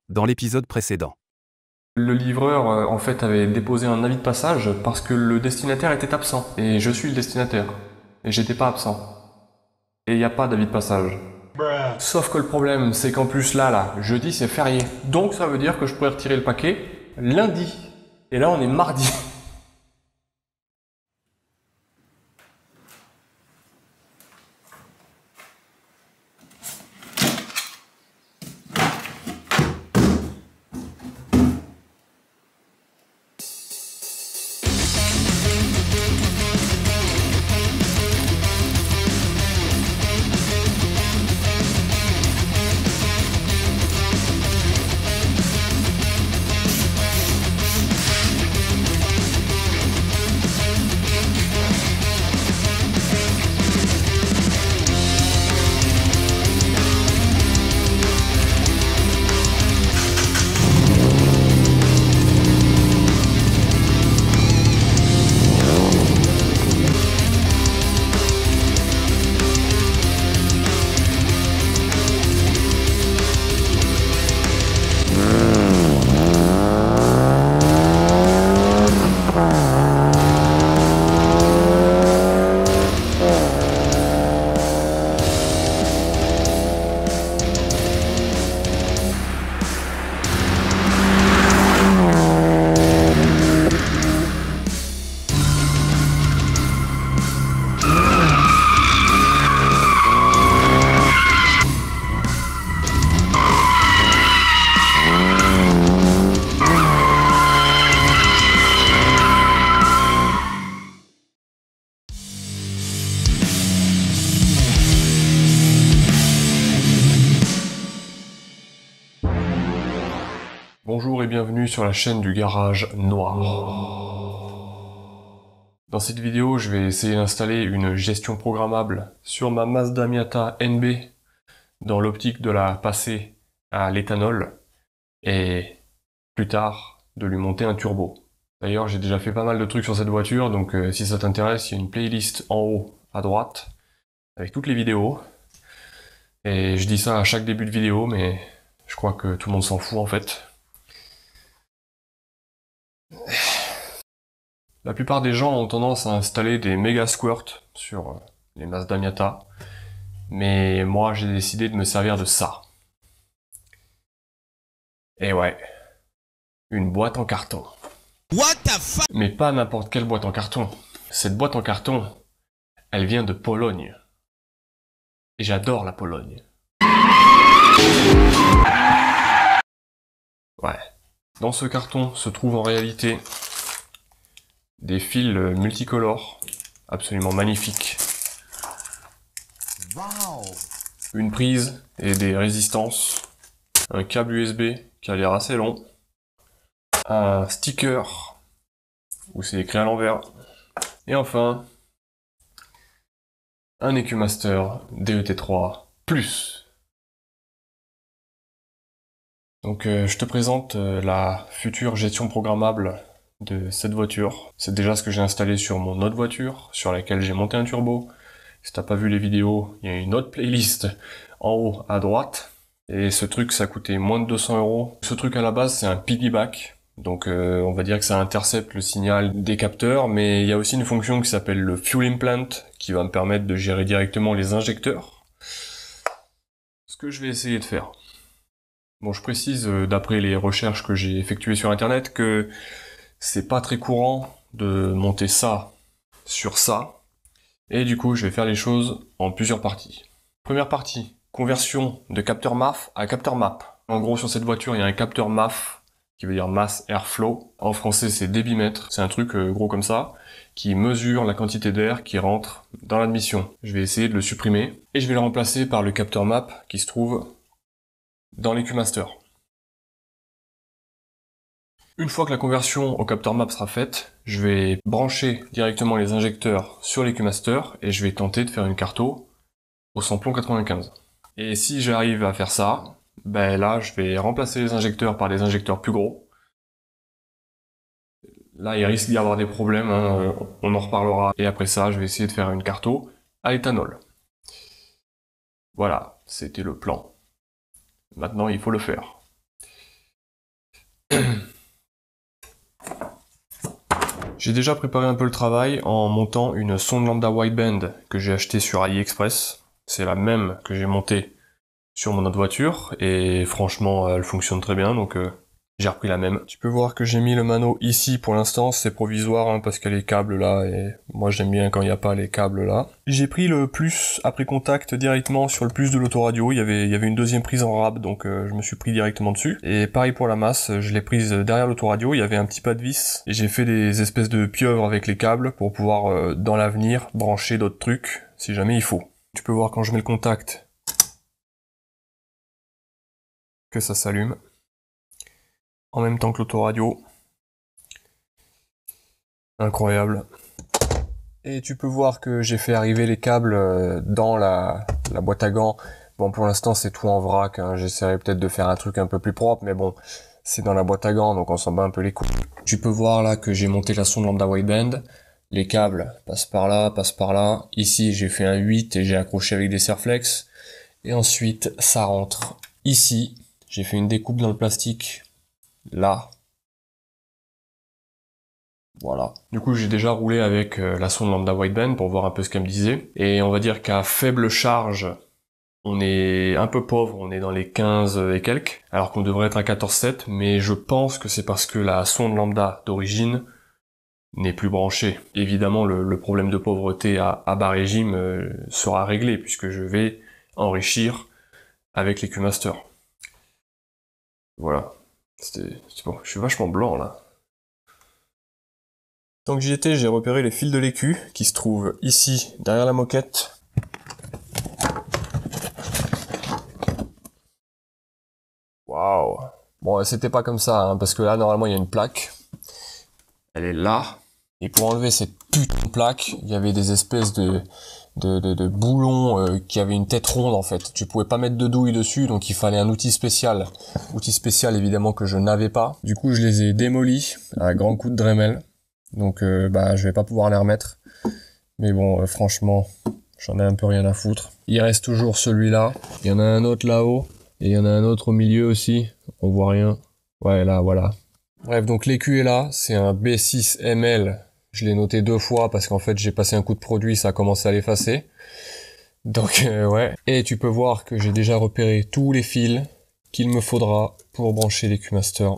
dans l'épisode précédent. Le livreur, en fait, avait déposé un avis de passage parce que le destinataire était absent. Et je suis le destinataire. Et j'étais pas absent. Et il n'y a pas d'avis de passage. Sauf que le problème, c'est qu'en plus là, jeudi c'est férié. Donc ça veut dire que je pourrais retirer le paquet lundi. Et là on est mardi. Bonjour et bienvenue sur la chaîne du garage noir. Dans cette vidéo, je vais essayer d'installer une gestion programmable sur ma Mazda Miata NB dans l'optique de la passer à l'éthanol et plus tard de lui monter un turbo. D'ailleurs, j'ai déjà fait pas mal de trucs sur cette voiture, donc si ça t'intéresse, il y a une playlist en haut à droite avec toutes les vidéos. Et je dis ça à chaque début de vidéo, mais je crois que tout le monde s'en fout en fait. La plupart des gens ont tendance à installer des méga squirts sur les Mazda Miata, mais moi j'ai décidé de me servir de ça. Et ouais, une boîte en carton. What the fuck? Mais pas n'importe quelle boîte en carton. Cette boîte en carton, elle vient de Pologne. Et j'adore la Pologne. Ouais. Dans ce carton se trouvent en réalité des fils multicolores, absolument magnifiques. Wow. Une prise et des résistances, un câble USB qui a l'air assez long, un sticker où c'est écrit à l'envers, et enfin un EcuMaster DET3 Plus. Donc je te présente la future gestion programmable de cette voiture. C'est déjà ce que j'ai installé sur mon autre voiture, sur laquelle j'ai monté un turbo. Si t'as pas vu les vidéos, il y a une autre playlist en haut à droite. Et ce truc, ça coûtait moins de 200 €. Ce truc à la base, c'est un piggyback. Donc on va dire que ça intercepte le signal des capteurs, mais il y a aussi une fonction qui s'appelle le Fuel Implant, qui va me permettre de gérer directement les injecteurs. Ce que je vais essayer de faire. Bon, je précise, d'après les recherches que j'ai effectuées sur internet, que c'est pas très courant de monter ça sur ça. Et du coup, je vais faire les choses en plusieurs parties. Première partie, conversion de capteur MAF à capteur MAP. En gros, sur cette voiture, il y a un capteur MAF, qui veut dire Mass Airflow. En français, c'est débitmètre. C'est un truc gros comme ça, qui mesure la quantité d'air qui rentre dans l'admission. Je vais essayer de le supprimer. Et je vais le remplacer par le capteur MAP, qui se trouve dans l'EcuMaster. Une fois que la conversion au capteur MAP sera faite, je vais brancher directement les injecteurs sur l'EcuMaster et je vais tenter de faire une carto au samplon 95. Et si j'arrive à faire ça, ben là je vais remplacer les injecteurs par des injecteurs plus gros. Là il risque d'y avoir des problèmes, hein, on en reparlera. Et après ça, je vais essayer de faire une carto à éthanol. Voilà, c'était le plan. Maintenant il faut le faire. J'ai déjà préparé un peu le travail en montant une sonde lambda wideband que j'ai achetée sur AliExpress. C'est la même que j'ai montée sur mon autre voiture, et franchement elle fonctionne très bien, donc j'ai repris la même. Tu peux voir que j'ai mis le mano ici pour l'instant, c'est provisoire hein, parce qu'il y a les câbles là, et moi j'aime bien quand il n'y a pas les câbles là. J'ai pris le plus après contact directement sur le plus de l'autoradio, il y avait une deuxième prise en rab, donc je me suis pris directement dessus. Et pareil pour la masse, je l'ai prise derrière l'autoradio, il y avait un petit pas de vis, et j'ai fait des espèces de pieuvres avec les câbles pour pouvoir dans l'avenir brancher d'autres trucs si jamais il faut. Tu peux voir quand je mets le contact que ça s'allume en même temps que l'autoradio. Incroyable. Et tu peux voir que j'ai fait arriver les câbles dans la boîte à gants. Bon, pour l'instant c'est tout en vrac, hein. J'essaierai peut-être de faire un truc un peu plus propre, mais bon, c'est dans la boîte à gants, donc on s'en bat un peu les couilles. Tu peux voir là que j'ai monté la sonde lambda wideband. Les câbles passent par là, passent par là. Ici j'ai fait un 8 et j'ai accroché avec des serflex. Et ensuite ça rentre ici. J'ai fait une découpe dans le plastique, là. Voilà. Du coup, j'ai déjà roulé avec la sonde lambda wideband pour voir un peu ce qu'elle me disait. Et on va dire qu'à faible charge, on est un peu pauvre, on est dans les 15 et quelques, alors qu'on devrait être à 14,7, mais je pense que c'est parce que la sonde lambda d'origine n'est plus branchée. Évidemment, le problème de pauvreté à bas régime sera réglé, puisque je vais enrichir avec les Q-Master. Voilà. C'est bon. Je suis vachement blanc, là. Tant que j'y étais, j'ai repéré les fils de l'écu, qui se trouvent ici, derrière la moquette. Waouh. Bon, c'était pas comme ça, hein, parce que là, normalement, il y a une plaque. Elle est là. Et pour enlever cette putain de plaque, il y avait des espèces de boulons qui avaient une tête ronde en fait. Tu pouvais pas mettre de douille dessus, donc il fallait un outil spécial. Outil spécial évidemment que je n'avais pas. Du coup je les ai démolis à grands coups de Dremel. Donc je vais pas pouvoir les remettre. Mais bon franchement, j'en ai un peu rien à foutre. Il reste toujours celui-là. Il y en a un autre là-haut. Et il y en a un autre au milieu aussi. On voit rien. Ouais là voilà. Bref, donc l'écu est là. C'est un B6 ML. Je l'ai noté 2 fois parce qu'en fait j'ai passé un coup de produit, ça a commencé à l'effacer. Donc ouais. Et tu peux voir que j'ai déjà repéré tous les fils qu'il me faudra pour brancher les Q-Master.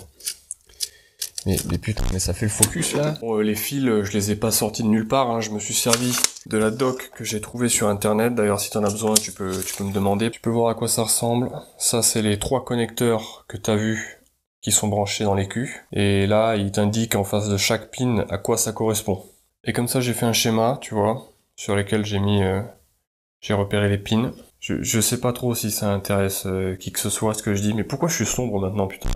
Mais putain, mais ça fait le focus là. Bon, les fils, je les ai pas sortis de nulle part, hein. Je me suis servi de la doc que j'ai trouvée sur internet. D'ailleurs si t'en as besoin, tu peux me demander. Tu peux voir à quoi ça ressemble. Ça c'est les 3 connecteurs que t'as vus qui sont branchés dans l'écu. Et là, il t'indique en face de chaque pin à quoi ça correspond. Et comme ça, j'ai fait un schéma, tu vois, sur lequel j'ai mis, j'ai repéré les pins. Je sais pas trop si ça intéresse qui que ce soit ce que je dis, mais pourquoi je suis sombre maintenant, putain?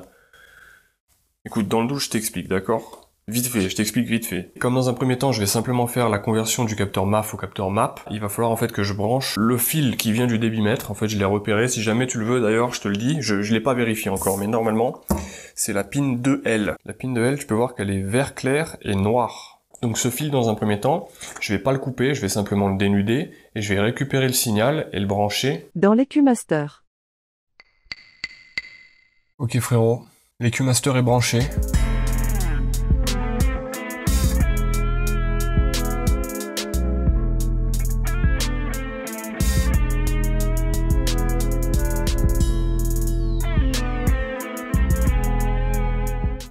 Écoute, dans le doute, je t'explique, d'accord? Vite fait, je t'explique vite fait. Comme dans un premier temps, je vais simplement faire la conversion du capteur MAF au capteur MAP. Il va falloir en fait que je branche le fil qui vient du débitmètre. En fait, je l'ai repéré. Si jamais tu le veux, d'ailleurs, je te le dis. Je l'ai pas vérifié encore, mais normalement, c'est la pin 2L. La pin 2L, tu peux voir qu'elle est vert clair et noir. Donc ce fil, dans un premier temps, je vais pas le couper, je vais simplement le dénuder et je vais récupérer le signal et le brancher dans les Q-Master. Ok frérot, les Q-Master est branché.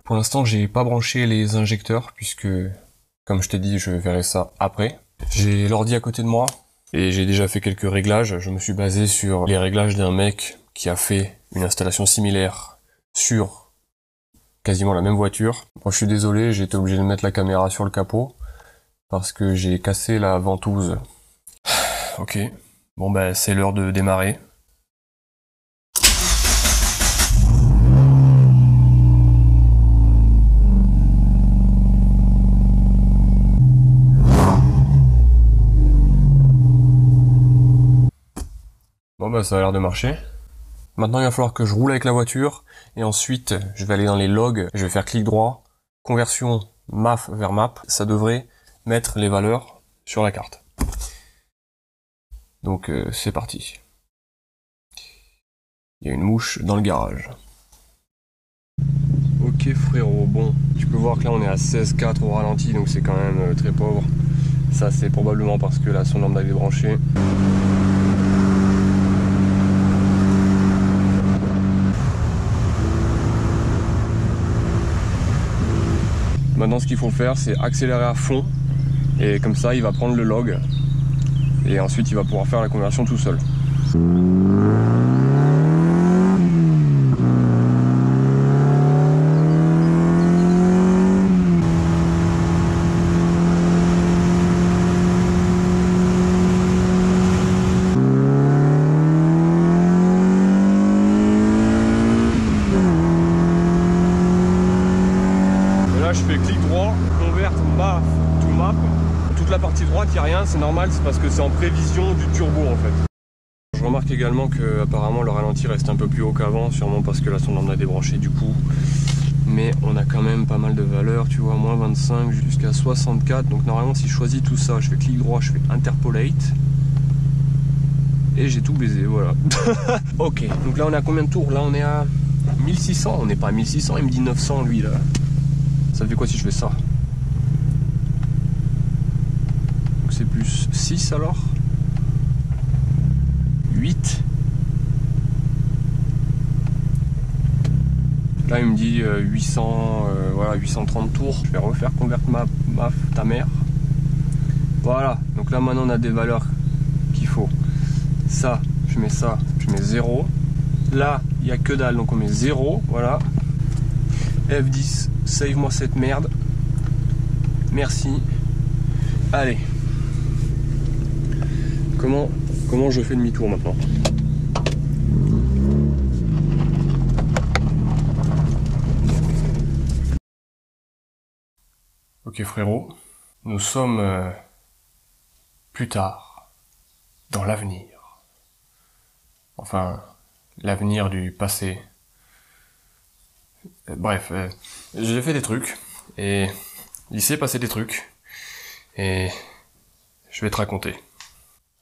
Pour l'instant, j'ai pas branché les injecteurs puisque, comme je t'ai dit, je verrai ça après. J'ai l'ordi à côté de moi et j'ai déjà fait quelques réglages. Je me suis basé sur les réglages d'un mec qui a fait une installation similaire sur quasiment la même voiture. Moi, je suis désolé, j'ai été obligé de mettre la caméra sur le capot parce que j'ai cassé la ventouse. Ok, bon bah c'est l'heure de démarrer. Bon bah ça a l'air de marcher. Maintenant il va falloir que je roule avec la voiture et ensuite je vais aller dans les logs, je vais faire clic droit, conversion MAF vers MAP, ça devrait mettre les valeurs sur la carte. Donc c'est parti. Il y a une mouche dans le garage. Ok, Ok frérot, bon, tu peux voir que là on est à 16,4 au ralenti, donc c'est quand même très pauvre. Ça c'est probablement parce que la sonde lambda est débranchée. Maintenant ce qu'il faut faire c'est accélérer à fond, et comme ça il va prendre le log, et ensuite il va pouvoir faire la conversion tout seul. Je fais clic droit, convert MAF to map. Toute la partie droite, il n'y a rien, c'est normal, c'est parce que c'est en prévision du turbo en fait. Je remarque également que apparemment le ralenti reste un peu plus haut qu'avant, sûrement parce que la sonde lambda est débranchée du coup. Mais on a quand même pas mal de valeurs, tu vois, moins 25 jusqu'à 64. Donc normalement si je choisis tout ça, je fais clic droit, je fais interpolate. Et j'ai tout baisé, voilà. Ok, donc là on est à combien de tours? Là on est à 1600, on n'est pas à 1600, il me dit 900 lui là. Ça fait quoi si je fais ça? Donc c'est plus 6 alors? 8. Là il me dit 800, voilà, 830 tours. Je vais refaire convert MAF ta mère. Voilà, donc là maintenant on a des valeurs qu'il faut. Ça, je mets 0. Là, il n'y a que dalle, donc on met 0, voilà. F10, save-moi cette merde. Merci. Allez. Comment je fais demi-tour maintenant? Ok frérot, nous sommes plus tard, dans l'avenir. Enfin, l'avenir du passé. Bref, j'ai fait des trucs, et il s'est passé des trucs, et je vais te raconter.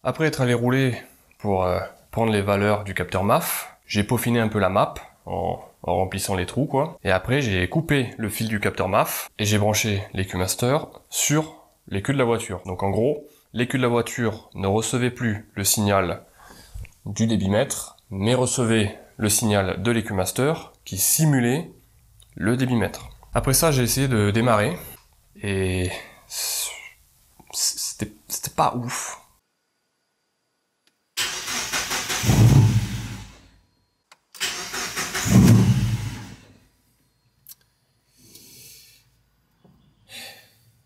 Après être allé rouler pour prendre les valeurs du capteur MAF, j'ai peaufiné un peu la map en remplissant les trous quoi. Et après j'ai coupé le fil du capteur MAF et j'ai branché l'EQ Master sur l'EQ de la voiture. Donc en gros, l'EQ de la voiture ne recevait plus le signal du débitmètre, mais recevait le signal de l'EQ Master qui simulait le débitmètre. Après ça j'ai essayé de démarrer et c'était pas ouf.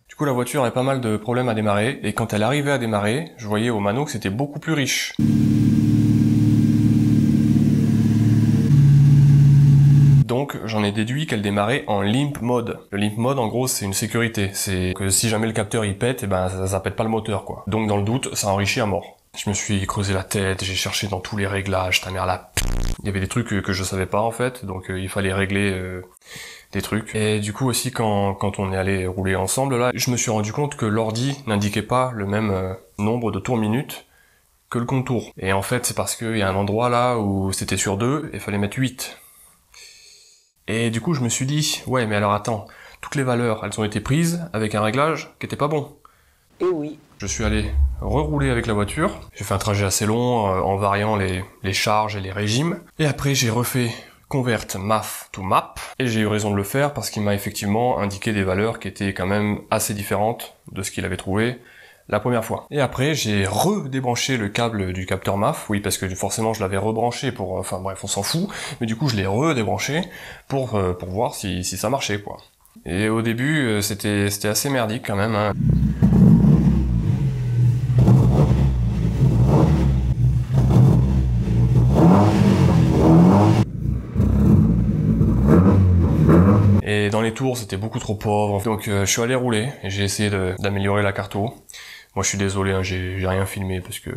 Du coup la voiture avait pas mal de problèmes à démarrer, et quand elle arrivait à démarrer, je voyais au mano que c'était beaucoup plus riche. Donc j'en ai déduit qu'elle démarrait en limp mode. Le limp mode en gros c'est une sécurité, c'est que si jamais le capteur il pète, et ben ça pète pas le moteur quoi. Donc dans le doute, ça enrichit à mort. Je me suis creusé la tête, j'ai cherché dans tous les réglages, ta mère la p... Il y avait des trucs que je savais pas en fait, donc il fallait régler des trucs. Et du coup aussi quand on est allé rouler ensemble là, je me suis rendu compte que l'ordi n'indiquait pas le même nombre de tours minutes que le contour. Et en fait c'est parce qu'il y a un endroit là où c'était sur 2 et il fallait mettre 8. Et du coup je me suis dit, ouais mais alors attends, toutes les valeurs elles ont été prises avec un réglage qui était pas bon. Et oui. Je suis allé rerouler avec la voiture, j'ai fait un trajet assez long en variant les charges et les régimes, et après j'ai refait convert MAF to map, et j'ai eu raison de le faire parce qu'il m'a effectivement indiqué des valeurs qui étaient quand même assez différentes de ce qu'il avait trouvé la première fois. Et après j'ai redébranché le câble du capteur MAF, oui parce que forcément je l'avais rebranché pour, enfin bref on s'en fout, mais du coup je l'ai redébranché pour voir si ça marchait quoi. Et au début c'était assez merdique quand même hein. Et dans les tours, c'était beaucoup trop pauvre. Donc je suis allé rouler et j'ai essayé d'améliorer la carto. Moi je suis désolé, hein, j'ai rien filmé parce que...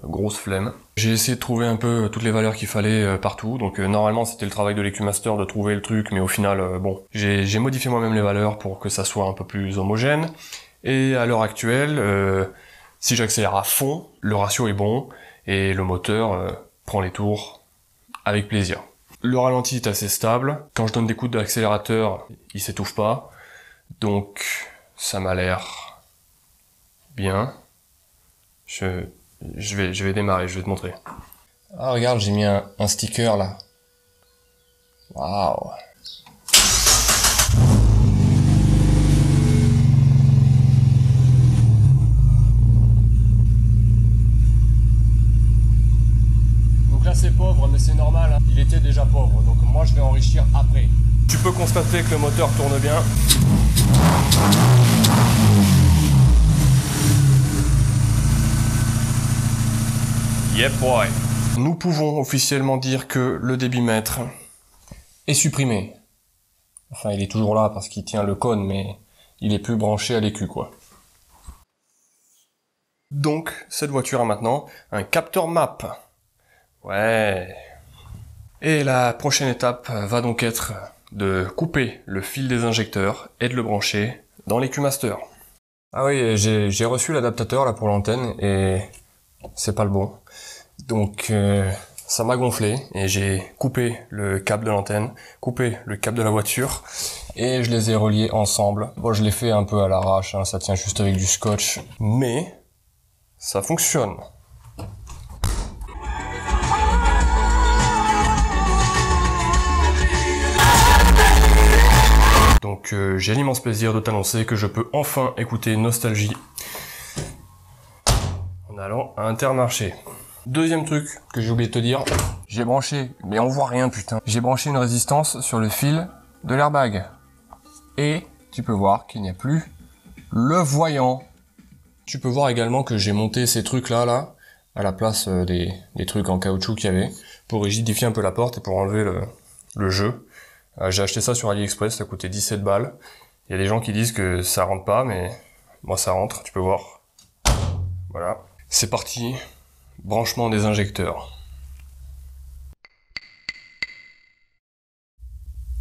grosse flemme. J'ai essayé de trouver un peu toutes les valeurs qu'il fallait partout. Donc normalement c'était le travail de l'EQ Master de trouver le truc, mais au final, bon, j'ai modifié moi-même les valeurs pour que ça soit un peu plus homogène. Et à l'heure actuelle, si j'accélère à fond, le ratio est bon et le moteur prend les tours avec plaisir. Le ralenti est assez stable. Quand je donne des coups d'accélérateur, il s'étouffe pas. Donc, ça m'a l'air bien. Je vais démarrer, je vais te montrer. Ah, regarde, j'ai mis un sticker là. Waouh. Donc là, c'est pauvre, mais c'est normal, hein. Il était déjà pauvre, donc moi, je vais enrichir après. Tu peux constater que le moteur tourne bien. Yep, boy. Nous pouvons officiellement dire que le débitmètre est supprimé. Enfin, il est toujours là parce qu'il tient le cône, mais il est plus branché à l'écu, quoi. Donc, cette voiture a maintenant un capteur map. Ouais. Et la prochaine étape va donc être de couper le fil des injecteurs et de le brancher dans l'écu master. Ah oui, j'ai reçu l'adaptateur là pour l'antenne et c'est pas le bon. Donc ça m'a gonflé et j'ai coupé le câble de l'antenne, coupé le câble de la voiture et je les ai reliés ensemble. Bon, je l'ai fait un peu à l'arrache, hein, ça tient juste avec du scotch, mais ça fonctionne. Donc j'ai l'immense plaisir de t'annoncer que je peux enfin écouter Nostalgie en allant à Intermarché. Deuxième truc que j'ai oublié de te dire, j'ai branché, mais on voit rien putain, j'ai branché une résistance sur le fil de l'airbag. Et tu peux voir qu'il n'y a plus le voyant. Tu peux voir également que j'ai monté ces trucs là à la place des trucs en caoutchouc qu'il y avait, pour rigidifier un peu la porte et pour enlever le jeu. J'ai acheté ça sur AliExpress, ça coûtait 17 balles. Il y a des gens qui disent que ça rentre pas, mais moi ça rentre, tu peux voir. Voilà. C'est parti. Branchement des injecteurs.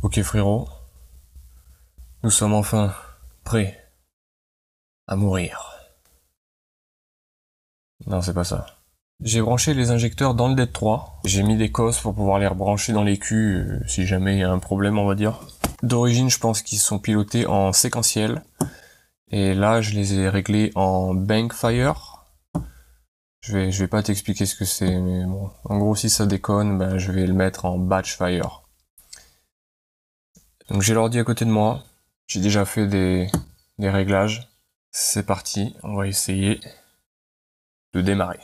Ok frérot. Nous sommes enfin prêts à mourir. Non, c'est pas ça. J'ai branché les injecteurs dans le DET 3. J'ai mis des cosses pour pouvoir les rebrancher dans l'écu si jamais il y a un problème, on va dire. D'origine, je pense qu'ils sont pilotés en séquentiel. Et là, je les ai réglés en Bankfire. Je vais pas t'expliquer ce que c'est, mais bon. En gros, si ça déconne, ben, je vais le mettre en Batchfire. Donc j'ai l'ordi à côté de moi. J'ai déjà fait des réglages. C'est parti, on va essayer de démarrer.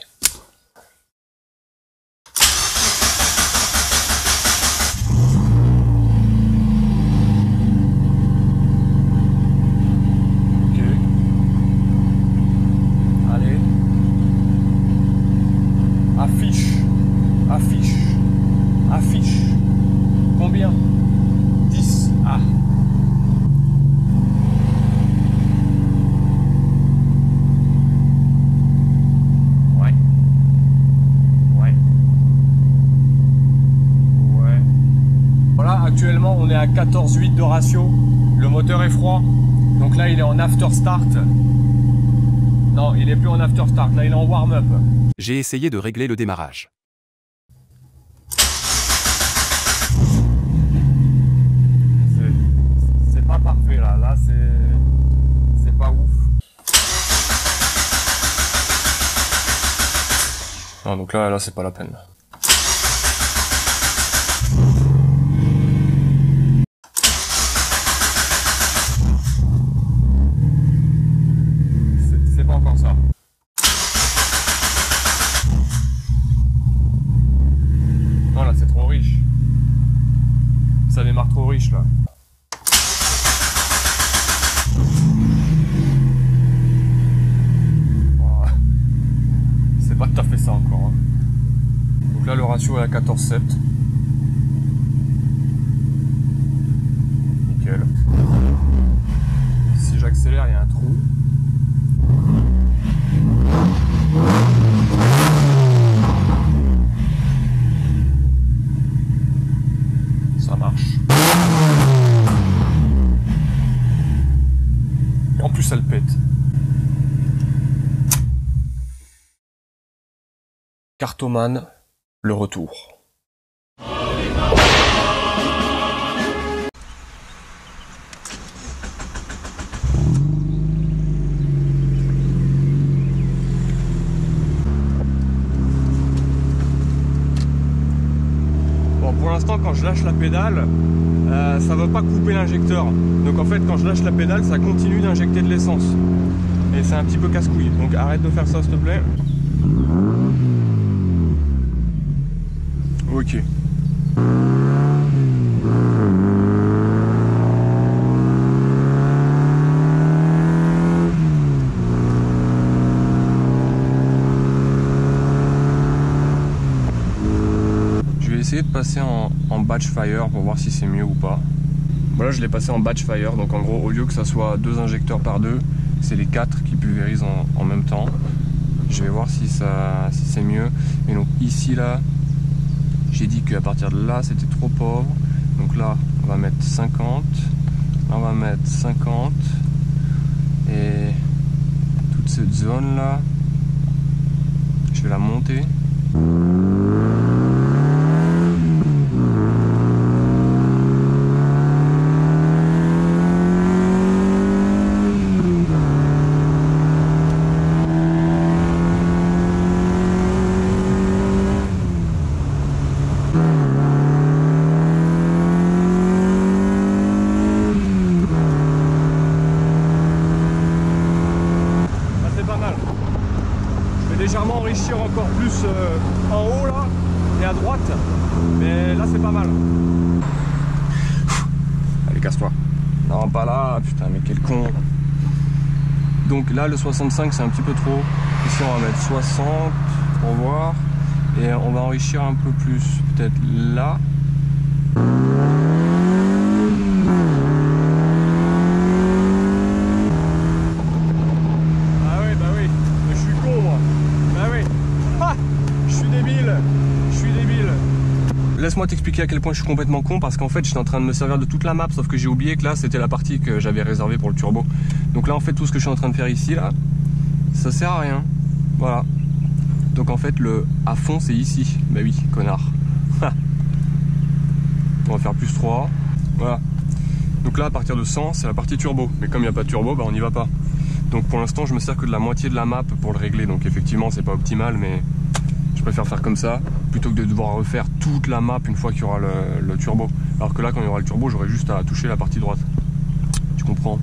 Affiche. Combien? 10. Ah. Ouais. Voilà, actuellement on est à 14,8 de ratio. Le moteur est froid. Donc là il est en after start. Non, il est plus en after start. Là il est en warm up. J'ai essayé de régler le démarrage. C'est pas parfait là, c'est pas ouf. Non, donc là c'est pas la peine. C'est pas encore ça. Non là c'est trop riche. Ça démarre trop riche là. C'est pas tout à fait ça encore. Hein. Donc là le ratio est à 14,7. Nickel. Si j'accélère, il y a un trou. Ça marche. Et en plus elle pète. Cartoman, le retour. l'instant, quand je lâche la pédale, ça va pas couper l'injecteur. Donc en fait, quand je lâche la pédale, ça continue d'injecter de l'essence. Et c'est un petit peu casse-couille. Donc arrête de faire ça, s'il te plaît. Ok. Je vais essayer de passer en batch fire pour voir si c'est mieux ou pas. Voilà, je l'ai passé en batch fire, donc en gros, au lieu que ça soit 2 injecteurs par 2, c'est les 4 qui pulvérisent en même temps. Je vais voir si c'est mieux. Et donc ici là, j'ai dit qu'à partir de là c'était trop pauvre. Donc là on va mettre 50. Là on va mettre 50. Et toute cette zone là, je vais la monter. Légèrement enrichir encore plus en haut là et à droite, mais là c'est pas mal. Allez, casse-toi. Non, pas là, putain, mais quel con. Donc là le 65 c'est un petit peu trop. Ici on va mettre 60 pour voir, et on va enrichir un peu plus, peut-être là. Laisse-moi t'expliquer à quel point je suis complètement con, parce qu'en fait j'étais en train de me servir de toute la map, sauf que j'ai oublié que là c'était la partie que j'avais réservée pour le turbo. Donc là en fait tout ce que je suis en train de faire ici là, ça sert à rien. Voilà. Donc en fait le à fond c'est ici. Bah oui, connard. On va faire plus 3. Voilà. Donc là à partir de 100 c'est la partie turbo. Mais comme il n'y a pas de turbo, bah on n'y va pas. Donc pour l'instant je me sers que de la moitié de la map pour le régler. Donc effectivement c'est pas optimal, mais je préfère faire comme ça plutôt que de devoir refaire toute la map une fois qu'il y aura le turbo. Alors que là quand il y aura le turbo j'aurai juste à toucher la partie droite. Tu comprends?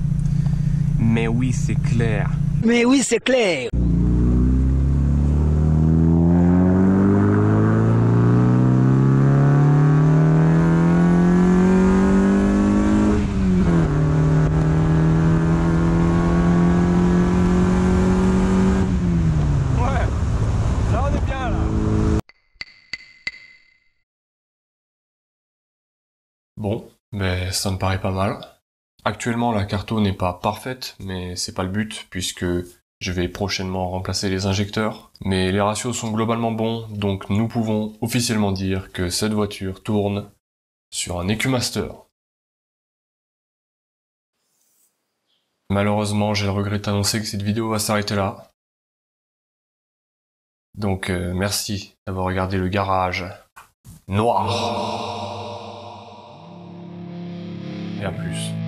Mais oui c'est clair. Mais oui, c'est clair. Bon, mais ça me paraît pas mal. Actuellement la carto n'est pas parfaite, mais c'est pas le but puisque je vais prochainement remplacer les injecteurs. Mais les ratios sont globalement bons, donc nous pouvons officiellement dire que cette voiture tourne sur un EcuMaster. Malheureusement, j'ai le regret d'annoncer que cette vidéo va s'arrêter là. Donc merci d'avoir regardé le garage noir. Et à plus.